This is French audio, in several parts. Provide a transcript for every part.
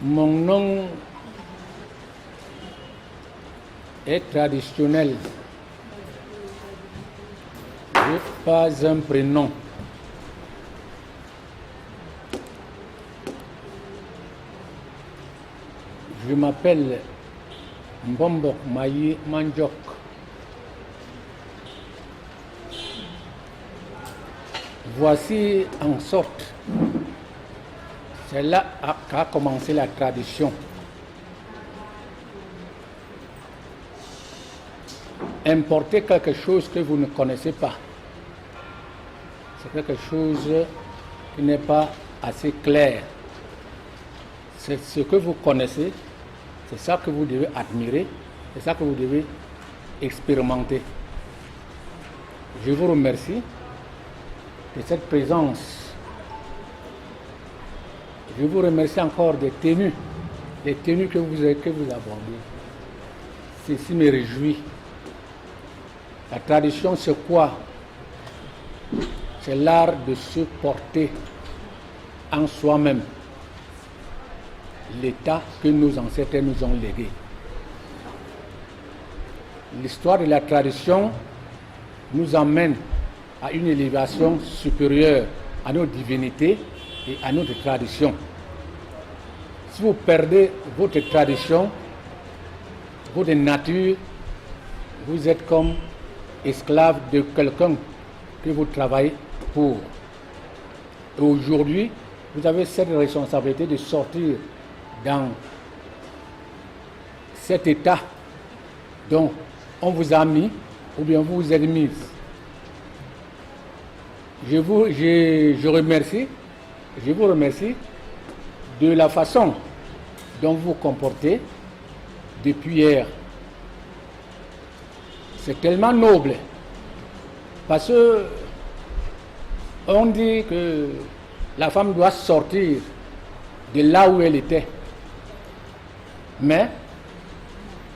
Mon nom est traditionnel. Je n'ai pas un prénom. Je m'appelle Mbombok Mayi Manjok. Voici en sorte, c'est là qu'a commencé la tradition. Importer quelque chose que vous ne connaissez pas, c'est quelque chose qui n'est pas assez clair. C'est ce que vous connaissez, c'est ça que vous devez admirer, c'est ça que vous devez expérimenter. Je vous remercie de cette présence. Je vous remercie encore des tenues que vous abordez. Ceci me réjouit. La tradition, c'est quoi? C'est l'art de se porter en soi-même l'état que nos ancêtres nous ont légué. L'histoire de la tradition nous emmène à une élévation supérieure à nos divinités et à notre tradition. Si vous perdez votre tradition, votre nature, vous êtes comme esclave de quelqu'un que vous travaillez pour. Et aujourd'hui, vous avez cette responsabilité de sortir dans cet état dont on vous a mis ou bien vous vous êtes mis. Je vous remercie de la façon dont vous vous comportez depuis hier. C'est tellement noble parce que on dit que la femme doit sortir de là où elle était, mais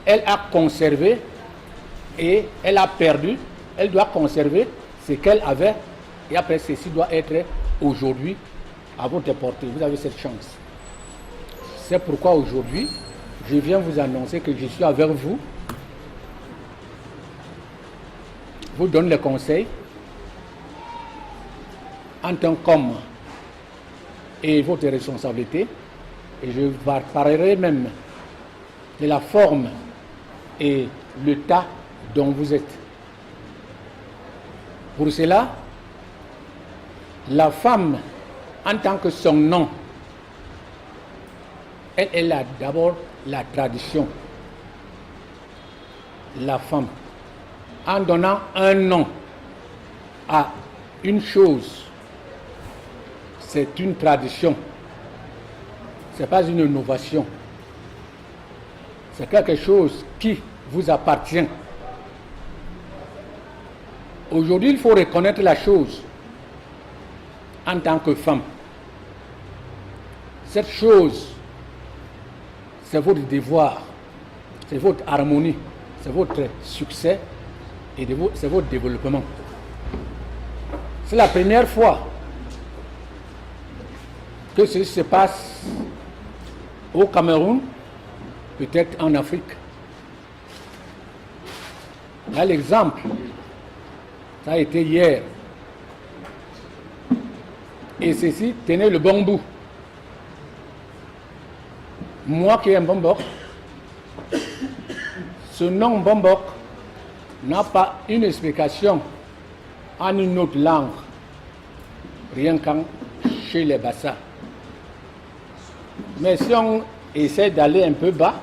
elle a conservé et elle a perdu. Elle doit conserver ce qu'elle avait et après ceci doit être aujourd'hui à votre portée. Vous avez cette chance. C'est pourquoi aujourd'hui je viens vous annoncer que je suis avec vous. Vous donne les conseils en tant qu'homme et votre responsabilité. Et je parlerai même de la forme et l'état dont vous êtes. Pour cela, la femme, en tant que son nom, elle a d'abord la tradition. La femme, en donnant un nom à une chose, c'est une tradition. Ce n'est pas une innovation. C'est quelque chose qui vous appartient. Aujourd'hui, il faut reconnaître la chose en tant que femme. Cette chose, c'est votre devoir, c'est votre harmonie, c'est votre succès et c'est votre développement. C'est la première fois que ceci se passe au Cameroun, peut-être en Afrique. Là, l'exemple, ça a été hier. Et ceci, tenez le bon bout. Moi qui ai un Mbombok, ce nom Mbombok n'a pas une explication en une autre langue, rien qu'en chez les Bassa. Mais si on essaie d'aller un peu bas,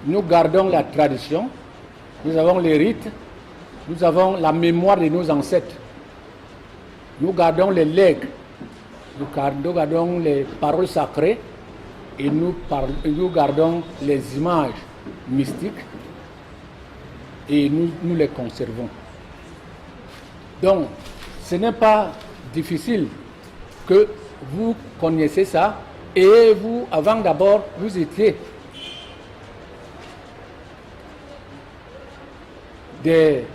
nous gardons la tradition, nous avons les rites, nous avons la mémoire de nos ancêtres, nous gardons les legs, nous gardons les paroles sacrées et nous gardons les images mystiques et nous les conservons. Donc, ce n'est pas difficile que vous connaissiez ça et vous, avant d'abord, vous étiez des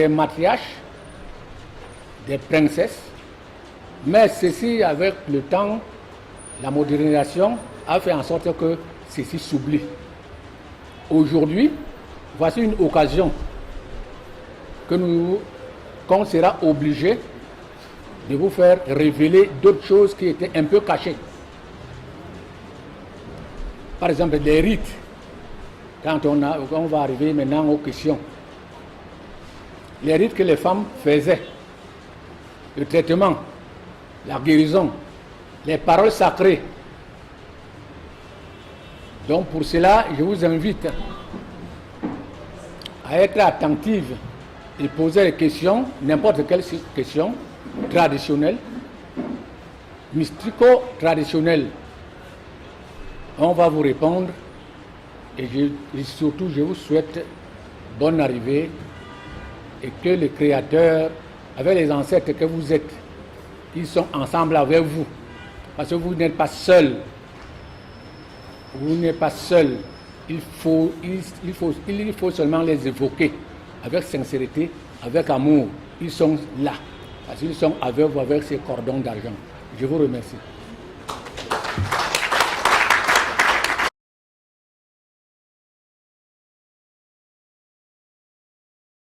matriarches, des princesses, mais ceci, avec le temps, la modernisation a fait en sorte que ceci s'oublie. Aujourd'hui, voici une occasion qu'on sera obligé de vous faire révéler d'autres choses qui étaient un peu cachées. Par exemple, les rites. Quand on va arriver maintenant aux questions. Les rites que les femmes faisaient, le traitement, la guérison, les paroles sacrées. Donc pour cela, je vous invite à être attentive et poser des questions, n'importe quelle question, traditionnelle, mystico-traditionnelle. On va vous répondre et surtout je vous souhaite bonne arrivée et que le Créateur, avec les ancêtres que vous êtes, ils sont ensemble avec vous. Parce que vous n'êtes pas seul. Vous n'êtes pas seul. Il faut seulement les évoquer avec sincérité, avec amour. Ils sont là. Parce qu'ils sont avec vous avec ces cordons d'argent. Je vous remercie.